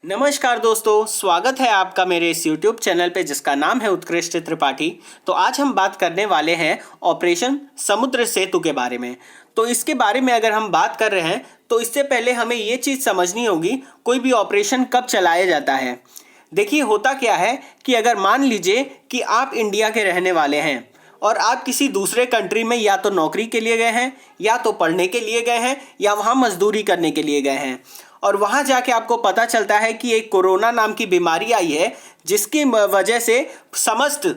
नमस्कार दोस्तों, स्वागत है आपका मेरे इस YouTube चैनल पे जिसका नाम है उत्कृष्ट त्रिपाठी। तो आज हम बात करने वाले हैं ऑपरेशन समुद्र सेतु के बारे में। तो इसके बारे में अगर हम बात कर रहे हैं तो इससे पहले हमें ये चीज़ समझनी होगी कोई भी ऑपरेशन कब चलाया जाता है। देखिए, होता क्या है कि अगर मान लीजिए कि आप इंडिया के रहने वाले हैं और आप किसी दूसरे कंट्री में या तो नौकरी के लिए गए हैं या तो पढ़ने के लिए गए हैं या वहाँ मजदूरी करने के लिए गए हैं और वहाँ जाके आपको पता चलता है कि एक कोरोना नाम की बीमारी आई है जिसकी वजह से समस्त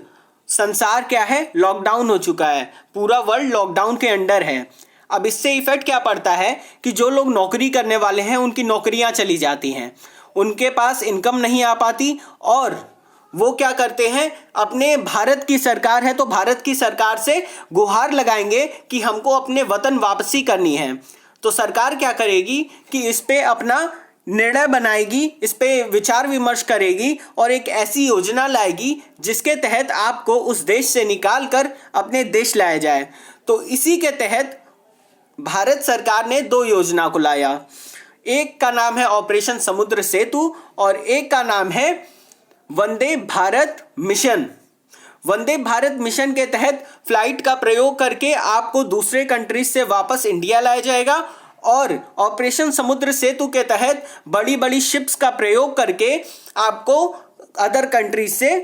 संसार क्या है, लॉकडाउन हो चुका है। पूरा वर्ल्ड लॉकडाउन के अंडर है। अब इससे इफेक्ट क्या पड़ता है कि जो लोग नौकरी करने वाले हैं उनकी नौकरियां चली जाती हैं, उनके पास इनकम नहीं आ पाती और वो क्या करते हैं, अपने भारत की सरकार है तो भारत की सरकार से गुहार लगाएंगे कि हमको अपने वतन वापसी करनी है। तो सरकार क्या करेगी कि इस पे अपना निर्णय बनाएगी, इस पे विचार विमर्श करेगी और एक ऐसी योजना लाएगी जिसके तहत आपको उस देश से निकाल कर अपने देश लाया जाए। तो इसी के तहत भारत सरकार ने दो योजना को लाया। एक का नाम है ऑपरेशन समुद्र सेतु और एक का नाम है वंदे भारत मिशन। वंदे भारत मिशन के तहत फ्लाइट का प्रयोग करके आपको दूसरे कंट्रीज से वापस इंडिया लाया जाएगा और ऑपरेशन समुद्र सेतु के तहत बड़ी बड़ी शिप्स का प्रयोग करके आपको अदर कंट्रीज से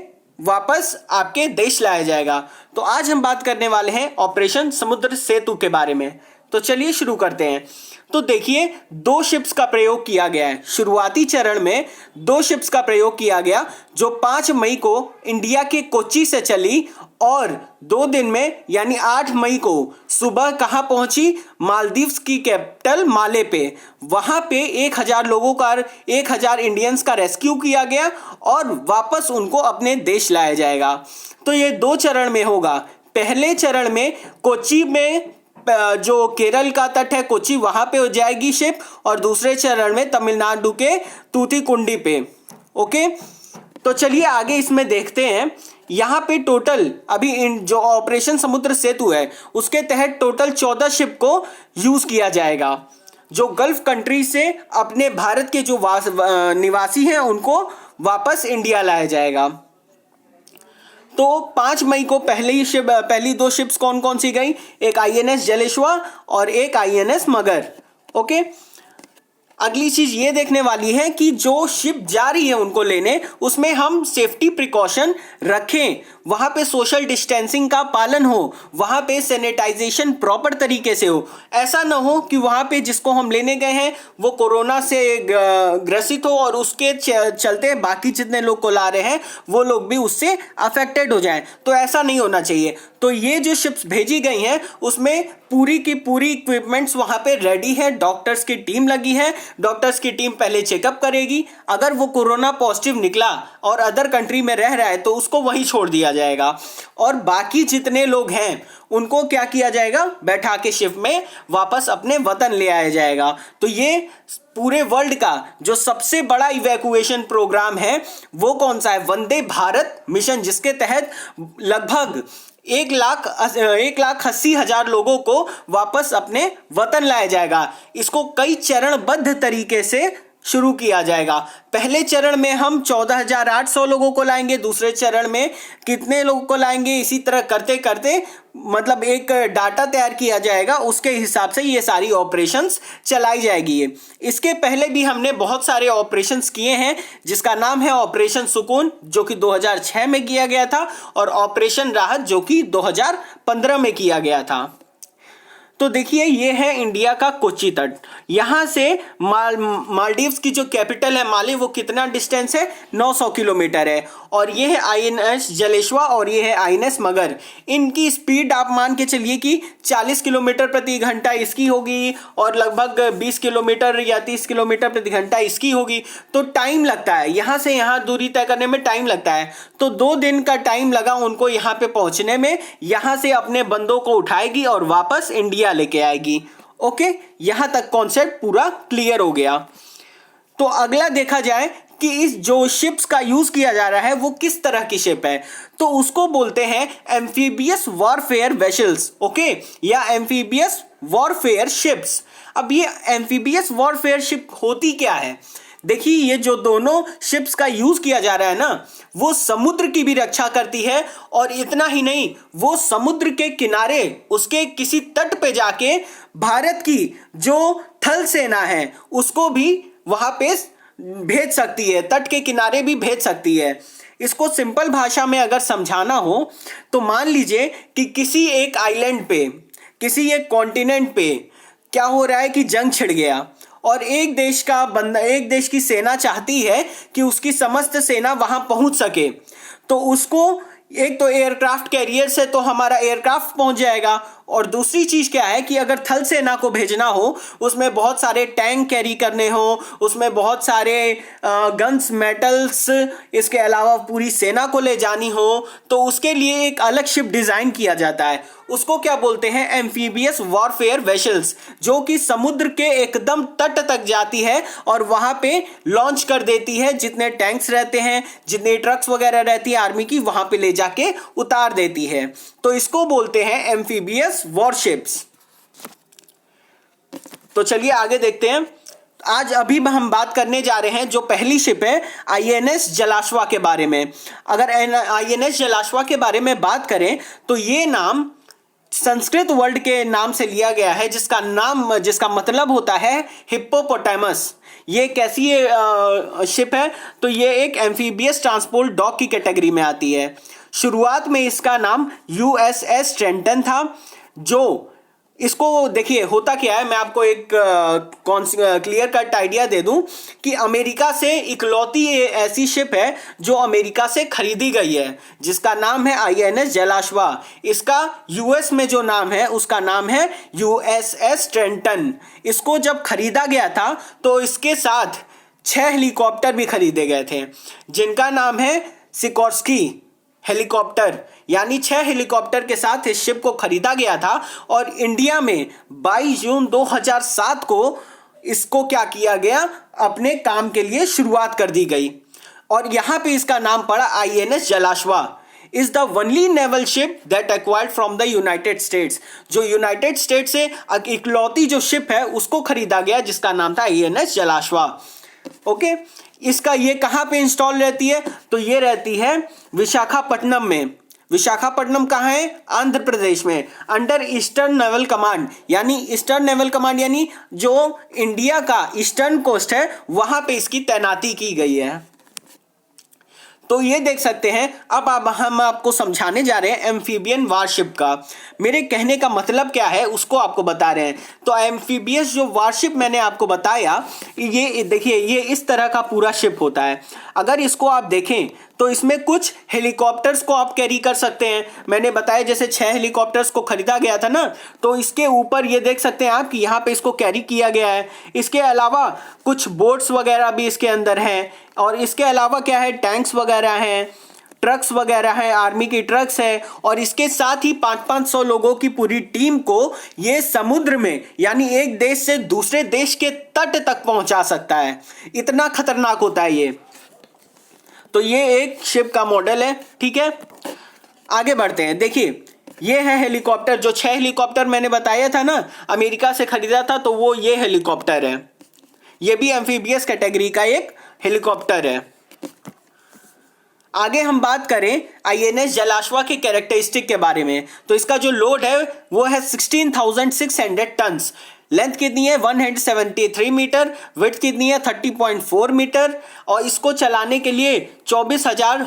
वापस आपके देश लाया जाएगा। तो आज हम बात करने वाले हैं ऑपरेशन समुद्र सेतु के बारे में। तो चलिए शुरू करते हैं। तो देखिए, दो शिप्स का प्रयोग किया गया है। शुरुआती चरण में दो शिप्स का प्रयोग किया गया जो 5 मई को इंडिया के कोच्चि से चली और 2 दिन में यानी 8 मई को सुबह कहाँ पहुंची, मालदीव्स की कैपिटल माले पे। वहां पे 1000 लोगों का 1000 इंडियंस का रेस्क्यू किया गया और वापस उनको अपने देश लाया जाएगा। तो ये 2 चरण में होगा। पहले चरण में कोच्चि में जो केरल का तट है कोच्चि, वहां पे हो जाएगी शिप और दूसरे चरण में तमिलनाडु के तूतीकुंडी पे। ओके, तो चलिए आगे इसमें देखते हैं। यहाँ पे टोटल अभी जो ऑपरेशन समुद्र सेतु है उसके तहत टोटल 14 शिप को यूज किया जाएगा जो गल्फ कंट्री से अपने भारत के जो निवासी हैं उनको वापस इंडिया लाया जाएगा। तो 5 मई को पहली 2 शिप्स कौन कौन सी गई, एक आईएनएस जलेश्वा और एक आईएनएस मगर। ओके, अगली चीज ये देखने वाली है कि जो शिप जा रही है उनको लेने, उसमें हम सेफ्टी प्रिकॉशन रखें, वहां पे सोशल डिस्टेंसिंग का पालन हो, वहां पे सैनिटाइजेशन प्रॉपर तरीके से हो। ऐसा ना हो कि वहां पे जिसको हम लेने गए हैं वो कोरोना से ग्रसित हो और उसके चलते बाकी जितने लोग को ला रहे हैं वो लोग भी उससे अफेक्टेड हो जाएं। तो ऐसा नहीं होना चाहिए। तो ये जो शिप्स भेजी गई हैं उसमें पूरी की पूरी इक्विपमेंट्स वहां पे रेडी है। डॉक्टर्स की टीम लगी है। डॉक्टर्स की टीम पहले चेकअप करेगी। अगर वो कोरोना पॉजिटिव निकला और अदर कंट्री में रह रहा है तो उसको वहीं छोड़ दिया जाएगा और बाकी जितने लोग हैं उनको क्या किया जाएगा, बैठा के शिप में वापस अपने वतन ले आया जाएगा। तो ये पूरे वर्ल्ड का जो सबसे बड़ा इवैक्यूएशन प्रोग्राम है वो कौन सा है, वंदे भारत मिशन, जिसके तहत लगभग 1,80,000 लोगों को वापस अपने वतन लाया जाएगा। इसको कई चरणबद्ध तरीके से शुरू किया जाएगा। पहले चरण में हम 14,800 लोगों को लाएंगे, दूसरे चरण में कितने लोगों को लाएंगे, इसी तरह करते करते मतलब एक डाटा तैयार किया जाएगा, उसके हिसाब से ये सारी ऑपरेशंस चलाई जाएगी। इसके पहले भी हमने बहुत सारे ऑपरेशंस किए हैं जिसका नाम है ऑपरेशन सुकून जो कि 2006 में किया गया था और ऑपरेशन राहत जो कि 2015 में किया गया था। तो देखिए, ये है इंडिया का कोच्चि तट। यहाँ से मालदीव्स की जो कैपिटल है माले, वो कितना डिस्टेंस है, 900 किलोमीटर है। और ये है आईएनएस जलेश्वा और ये है आईएनएस मगर। इनकी स्पीड आप मान के चलिए कि 40 किलोमीटर प्रति घंटा इसकी होगी और लगभग 20 किलोमीटर या 30 किलोमीटर प्रति घंटा इसकी होगी। तो टाइम लगता है, यहाँ से यहाँ दूरी तय करने में टाइम लगता है। तो 2 दिन का टाइम लगा उनको यहाँ पे पहुँचने में। यहाँ से अपने बंदों को उठाएगी और वापस इंडिया लेके आएगी। ओके, यहां तक कॉन्सेप्ट पूरा क्लियर हो गया। तो अगला देखा जाए कि इस जो शिप्स का यूज किया जा रहा है वो किस तरह की शिप है, तो उसको बोलते हैं एम्फीबियस वॉरफेयर वेसल्स। ओके, या एम्फीबियस वॉरफेयर शिप्स। अब ये एम्फीबियस वॉरफेयर शिप होती क्या है, देखिए ये जो दोनों शिप्स का यूज किया जा रहा है ना, वो समुद्र की भी रक्षा करती है, और इतना ही नहीं, वो समुद्र के किनारे उसके किसी तट पे जाके भारत की जो थल सेना है उसको भी वहां पे भेज सकती है, तट के किनारे भी भेज सकती है। इसको सिंपल भाषा में अगर समझाना हो तो मान लीजिए कि किसी एक आइलैंड पे, किसी एक कॉन्टिनेंट पे क्या हो रहा है कि जंग छिड़ गया, और एक देश की सेना चाहती है कि उसकी समस्त सेना वहां पहुंच सके। तो उसको एक तो एयरक्राफ्ट कैरियर से तो हमारा एयरक्राफ्ट पहुंच जाएगा, और दूसरी चीज क्या है कि अगर थल सेना को भेजना हो, उसमें बहुत सारे टैंक कैरी करने हो, उसमें बहुत सारे गन्स, मेटल्स, इसके अलावा पूरी सेना को ले जानी हो, तो उसके लिए एक अलग शिप डिजाइन किया जाता है। उसको क्या बोलते हैं? एम्फीबियस वॉरफेयर वेसल्स, जो कि समुद्र के एकदम तट तक जाती है और वहां पे लॉन्च कर देती है। जितने टैंक्स रहते हैं, जितने ट्रक्स वगैरह रहती है आर्मी की, वहां पे ले जाके उतार देती है। तो इसको बोलते हैं एम्फीबियस वॉरशिप्स। तो चलिए आगे देखते हैं। आज अभी हम बात करने जा रहे हैं जो पहली शिप है आईएनएस जलाश्वा के बारे में। अगर आईएनएस जलाश्वा के बारे में बात करें तो ये नाम संस्कृत वर्ड के नाम से लिया गया है, जिसका मतलब होता है हिप्पोपोटामस। ये कैसी शिप है? तो ये एक एम्फीबियस ट्रांसपोर्ट डॉग की कैटेगरी में आती है। शुरुआत में इसका नाम यूएसएस ट्रेंटन था। जो इसको देखिए होता क्या है, मैं आपको एक क्लियर कट आइडिया दे दूं कि अमेरिका से इकलौती ऐसी शिप है जो अमेरिका से खरीदी गई है, जिसका नाम है आईएनएस जलाश्वा। इसका यूएस में जो नाम है उसका नाम है यूएसएस ट्रेंटन। इसको जब खरीदा गया था तो इसके साथ 6 हेलीकॉप्टर भी खरीदे गए थे, जिनका नाम है सिकोर्स्की हेलीकॉप्टर। यानी 6 हेलीकॉप्टर के साथ इस शिप को खरीदा गया था, और इंडिया में 22 जून 2007 को इसको क्या किया गया, अपने काम के लिए शुरुआत कर दी गई, और यहां पे इसका नाम पड़ा INS Jalashwa. Is the only naval ship that acquired from the United States. जो यूनाइटेड स्टेट से इकलौती जो शिप है उसको खरीदा गया, जिसका नाम था आईएनएस जलाश्वा। ओके, इसका ये कहां पे इंस्टॉल रहती है? तो ये रहती है विशाखापट्टनम में। विशाखापट्टनम कहाँ है? आंध्र प्रदेश में, अंडर ईस्टर्न नेवल कमांड। यानी ईस्टर्न नेवल कमांड यानी जो इंडिया का ईस्टर्न कोस्ट है वहां पे इसकी तैनाती की गई है। तो ये देख सकते हैं। अब हम आपको समझाने जा रहे हैं एम्फीबियन वारशिप का। मेरे कहने का मतलब क्या है उसको आपको बता रहे हैं। तो एम्फीबियस जो वारशिप मैंने आपको बताया, ये देखिए ये इस तरह का पूरा शिप होता है। अगर इसको आप देखें तो इसमें कुछ हेलीकॉप्टर्स को आप कैरी कर सकते हैं। मैंने बताया जैसे 6 हेलीकॉप्टर्स को खरीदा गया था ना, तो इसके ऊपर ये देख सकते हैं आप कि यहाँ पे इसको कैरी किया गया है। इसके अलावा कुछ बोट्स वगैरह भी इसके अंदर हैं, और इसके अलावा क्या है, टैंक्स वगैरह हैं, ट्रक्स वगैरह हैं, आर्मी की ट्रक्स है, और इसके साथ ही 500-500 लोगों की पूरी टीम को ये समुद्र में यानी एक देश से दूसरे देश के तट तक पहुंचा सकता है। इतना खतरनाक होता है ये। तो ये एक शिप का मॉडल है। ठीक है, आगे बढ़ते हैं। देखिए ये है हेलीकॉप्टर। जो 6 हेलीकॉप्टर मैंने बताया था ना, अमेरिका से खरीदा था, तो वो ये हेलीकॉप्टर है। ये भी एम्फीबियस कैटेगरी का एक हेलीकॉप्टर है। आगे हम बात करें आईएनएस जलाश्वा के कैरेक्टरिस्टिक के बारे में, तो इसका जो लोड है वो है 16,600 टन्स। लेंथ कितनी है? 173 मीटर। विड्थ कितनी है? 30.4 मीटर। और इसको चलाने के लिए 24,000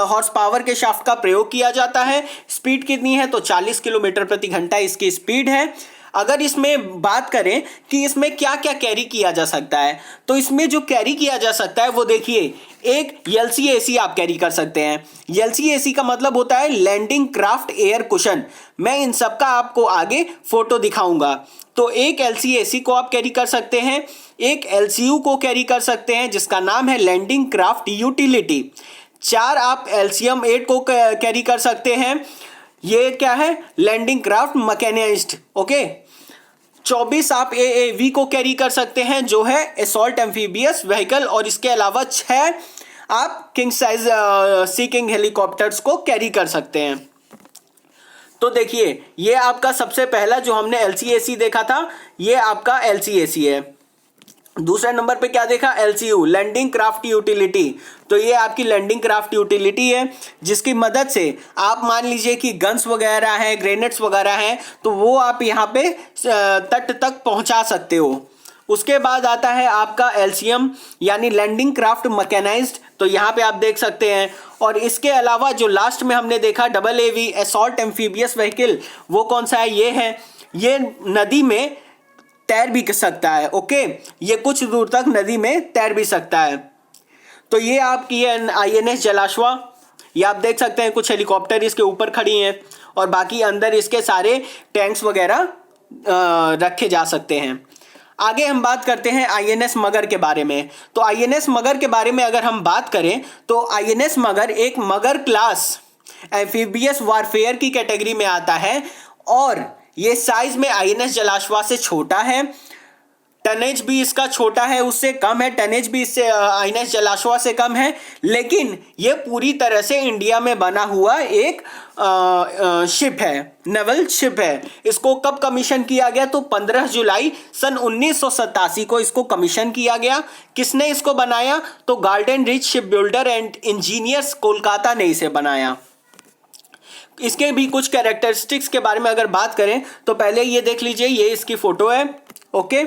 हॉर्स पावर के शाफ्ट का प्रयोग किया जाता है। स्पीड कितनी है? तो 40 किलोमीटर प्रति घंटा इसकी स्पीड है। अगर इसमें बात करें कि इसमें क्या क्या कैरी किया जा सकता है, तो इसमें जो कैरी किया जा सकता है वो देखिए, एक एलसीएसी आप कैरी कर सकते हैं। एलसीएसी का मतलब होता है लैंडिंग क्राफ्ट एयर कुशन। मैं इन सब का आपको आगे फोटो दिखाऊंगा। तो एक एलसीएसी को आप कैरी कर सकते हैं, एक एलसीयू को कैरी कर सकते हैं जिसका नाम है लैंडिंग क्राफ्ट यूटिलिटी। 4 आप एलसीएम 8 को कैरी कर सकते हैं। ये क्या है? Landing craft mechanised. ओके, 24 आप एएवी को कैरी कर सकते हैं जो है असॉल्ट एम्फीबियस व्हीकल, और इसके अलावा 6 आप किंग साइज सी किंग हेलीकॉप्टर्स को कैरी कर सकते हैं। तो देखिए ये आपका सबसे पहला जो हमने एलसीएसी देखा था, ये आपका एलसीएसी है। दूसरे नंबर पे क्या देखा, LCU लैंडिंग क्राफ्ट यूटिलिटी। तो ये आपकी लैंडिंग क्राफ्ट यूटिलिटी है जिसकी मदद से आप मान लीजिए कि गन्स वगैरह हैं, ग्रेनेड्स वगैरह हैं, तो वो आप यहाँ पे तट तक पहुँचा सकते हो। उसके बाद आता है आपका LCM यानी लैंडिंग क्राफ्ट मैकेनाइज्ड। तो यहाँ पे आप देख सकते हैं। और इसके अलावा जो लास्ट में हमने देखा AAV असॉल्ट एम्फीबियस व्हीकल, वो कौन सा है, ये नदी में तैर भी सकता है। ओके, ये कुछ दूर तक नदी में तैर भी सकता है। तो ये आपकी है INS जलाश्वा। ये आप देख सकते हैं कुछ हेलीकॉप्टर इसके ऊपर खड़ी हैं और बाकी अंदर इसके सारे टैंक्स वगैरह रखे जा सकते हैं। आगे हम बात करते हैं INS मगर के बारे में। तो INS मगर के बारे में अगर हम बात करें तो INS मगर एक मगर क्लास एम्फीबियस वारफेयर की कैटेगरी में आता है और ये साइज में INS जलाश्वा से छोटा है, टनेज भी इसका छोटा है, उससे कम है, टनेज भी इससे INS जलाश्वा से कम है, लेकिन ये पूरी तरह से इंडिया में बना हुआ एक शिप है, नेवल शिप है। इसको कब कमीशन किया गया, तो 15 जुलाई सन 1987 को इसको कमीशन किया गया। किसने इसको बनाया, तो garden rich ship builder and engineers Kolkata ने इसे बनाया। इसके भी कुछ कैरेक्टरिस्टिक्स के बारे में अगर बात करें तो पहले ये देख लीजिए, ये इसकी फोटो है। ओके,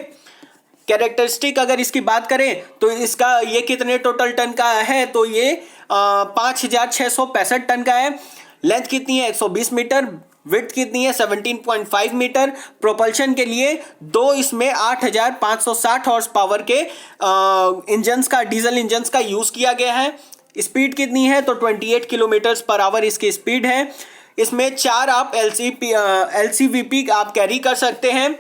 कैरेक्टरिस्टिक अगर इसकी बात करें तो इसका ये कितने टोटल टन का है, तो ये 5665 टन का है। लेंथ कितनी है, 120 मीटर। विड्थ कितनी है, 17.5 मीटर। प्रोपल्शन के लिए दो इसमें 8560 हॉर्स पावर के इंजन्स का, डीजल इंजन्स का यूज किया गया है। स्पीड कितनी है, तो 28 किलोमीटर पर आवर इसकी स्पीड है। इसमें 4 आप LCVP आप कैरी कर सकते हैं।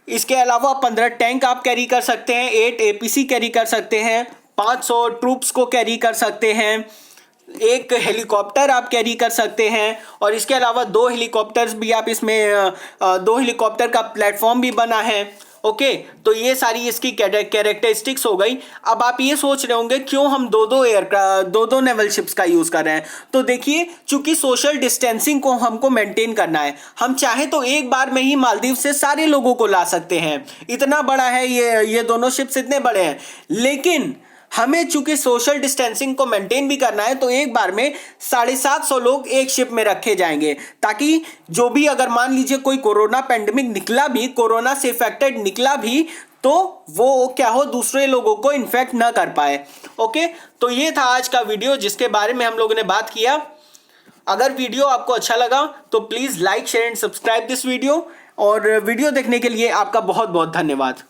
इसके अलावा 15 टैंक आप कैरी कर सकते हैं, 8 APC कैरी कर सकते हैं, 500 ट्रूप्स को कैरी कर सकते हैं, एक हेलीकॉप्टर आप कैरी कर सकते हैं और इसके अलावा 2 हेलीकॉप्टर्स भी आप इसमें 2 हेलीकॉप्टर का प्लेटफॉर्म भी बना है। ओके, तो ये सारी इसकी कैरेक्टरिस्टिक्स हो गई। अब आप ये सोच रहे होंगे क्यों हम दो नेवल शिप्स का यूज कर रहे हैं। तो देखिए, चूंकि सोशल डिस्टेंसिंग को हमको मेंटेन करना है, हम चाहे तो एक बार में ही मालदीव से सारे लोगों को ला सकते हैं। इतना बड़ा है ये दोनों शिप्स इतने बड़े हैं, लेकिन हमें चूंकि सोशल डिस्टेंसिंग को मेंटेन भी करना है तो एक बार में 750 लोग एक शिप में रखे जाएंगे, ताकि जो भी अगर मान लीजिए कोई कोरोना पेंडेमिक निकला भी, कोरोना से इफेक्टेड निकला भी, तो वो क्या हो, दूसरे लोगों को इन्फेक्ट ना कर पाए। ओके, तो ये था आज का वीडियो जिसके बारे में हम लोगों ने बात किया। अगर वीडियो आपको अच्छा लगा तो please like, share and subscribe this video. और वीडियो देखने के लिए आपका बहुत बहुत धन्यवाद।